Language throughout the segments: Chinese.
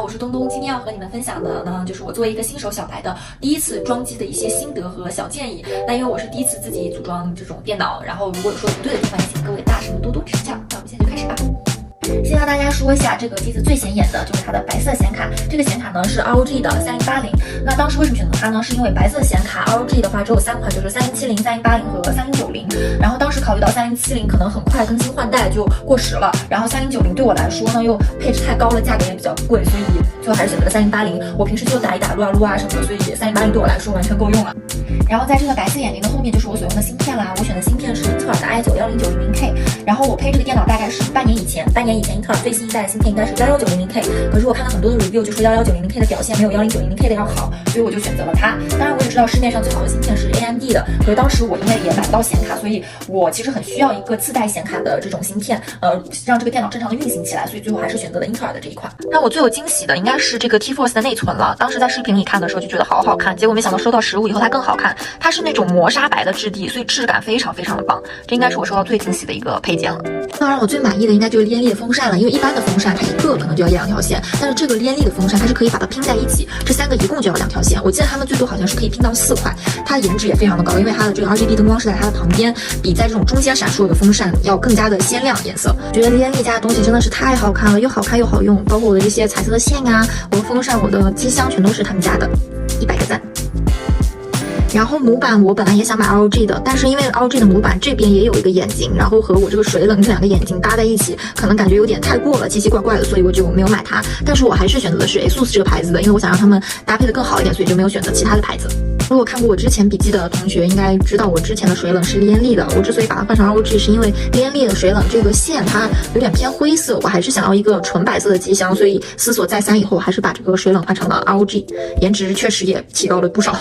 我是东东，今天要和你们分享的呢，就是我作为一个新手小白的第一次装机的一些心得和小建议。那因为我是第一次自己组装这种电脑，然后如果有说不对的地方，也请各位大神多多指教。那我们现在就开始吧。先和大家说一下，这个机子最显眼的就是它的白色显卡。这个显卡呢是 ROG 的3080。那当时为什么选择它呢？是因为白色显卡 ROG 的话只有3款，就是3070、3080和3090。然后当时考虑到3070可能很快更新换代就过时了，然后3090对我来说呢又配置太高了，价格也比较贵，所以最后还是选择了3080。我平时就打一打撸啊撸啊什么的，所以3080对我来说完全够用了。然后在这个白色眼睛的后面就是我所用的芯片啦，我选的芯片是英特尔的 i9-1090K。然后我配这个电脑大概是半年以前英特尔最新一代的芯片应该是11900K，可是我看了很多的 review 就说11900K的表现没有10900K的要好，所以我就选择了它。当然我也知道市面上最好的芯片是 AMD 的，可是当时我因为也买不到显卡，所以我其实很需要一个自带显卡的这种芯片，让这个电脑正常的运行起来，所以最后还是选择了英特尔的这一款。让我最有惊喜的应该是这个 T-Force 的内存了，当时在视频里看的时候就觉得好好看，结果没想到收到实物以后它更好看，它是那种磨砂白的质地，所以质感非常非常的棒，这应该是我收到最惊喜的一个配件了。当然我最满意的应该就是连力的风扇了，因为一般的风扇它一个可能就要1-2条线，但是这个连力的风扇它是可以把它拼在一起，这3个一共就要2条线，我记得他们最多好像是可以拼到4块，它颜值也非常的高，因为它的这个 RGB 灯光是在它的旁边，比在这种中间闪烁的风扇要更加的鲜亮颜色。觉得连力家的东西真的是太好看了，又好看又好用，包括我的这些彩色的线呀，我的风扇、我的机箱全都是他们家的，100个赞。然后模板我本来也想买 ROG 的，但是因为 ROG 的模板这边也有一个眼睛，然后和我这个水冷这2个眼睛搭在一起，可能感觉有点太过了，奇奇怪怪的，所以我就没有买它。但是我还是选择的是 ASUS 这个牌子的，因为我想让他们搭配的更好一点，所以就没有选择其他的牌子。如果看过我之前笔记的同学应该知道，我之前的水冷是连力的，我之所以把它换成 ROG 是因为连力的水冷这个线它有点偏灰色，我还是想要一个纯白色的机箱，所以思索再三以后还是把这个水冷换成了 ROG， 颜值确实也提高了不少。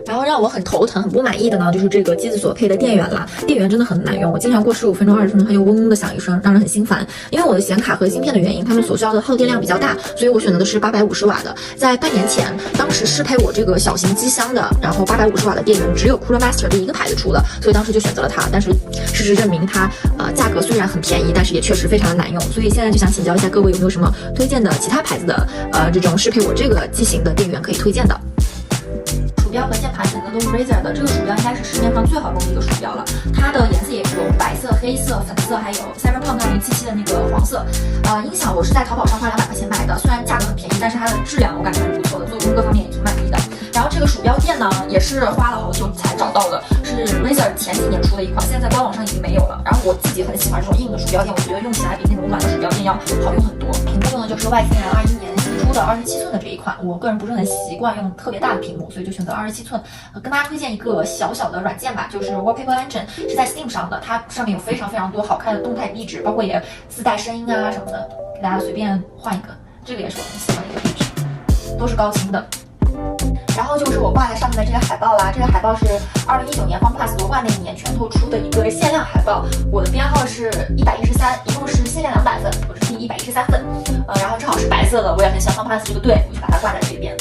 然后让我很头疼、很不满意的呢，就是这个机子所配的电源啦。电源真的很难用，我经常过15分钟、20分钟，它就嗡嗡的响一声，让人很心烦。因为我的显卡和芯片的原因，它们所需要的耗电量比较大，所以我选择的是850瓦的。在半年前，当时适配我这个小型机箱的，然后850瓦的电源只有 Cooler Master 这一个牌子出的，所以当时就选择了它。但是事实证明它，价格虽然很便宜，但是也确实非常的难用。所以现在就想请教一下各位，有没有什么推荐的其他牌子的，这种适配我这个机型的电源可以推荐的？鼠标和键盘选择都是 Razer 的，这个鼠标应该是市面上最好用的一个鼠标了。它的颜色也有白色、黑色、粉色，还有 Cyberpunk 2077的那个黄色。音响我是在淘宝上花200块钱买的，虽然价格很便宜，但是它的质量我感觉还是不错的，做工各方面也挺满意的。然后这个鼠标垫呢，也是花了好久才找到的，是 Razer 前几年出的一款，现在官网上已经没有了。然后我自己很喜欢这种硬的鼠标垫，我觉得用起来比那种软的鼠标垫要好用很多。屏幕呢就是外星人21年新出的27寸的这一款，我个人不是很习惯用特别大的屏幕，所以就选择27寸。跟大家推荐一个小小的软件吧，就是 Wallpaper Engine， 是在 Steam 上的，它上面有非常非常多好看的动态壁纸，包括也自带声音啊什么的，给大家随便换一个。这个也是我很喜欢的一个壁纸，都是高清的。然后就是我挂在上面的这个海报啦，这个海报是2019年 FunPlus 夺冠那一年拳头出的一个限量海报，我的编号是113，一共是限量200份，我是第113份，然后正好是白色的，我也很喜欢 FunPlus 这个队，我就把它挂在这边。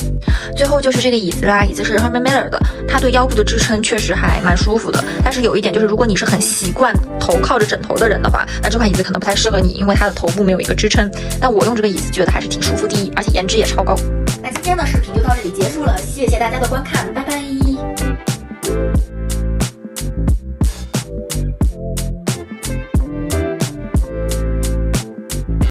最后就是这个椅子啦，椅子是 Herman Miller 的，它对腰部的支撑确实还蛮舒服的，但是有一点就是，如果你是很习惯头靠着枕头的人的话，那这款椅子可能不太适合你，因为它的头部没有一个支撑。但我用这个椅子觉得还是挺舒服的，而且颜值也超高。那今天的视频就到这里结束了，谢谢大家的观看，拜拜。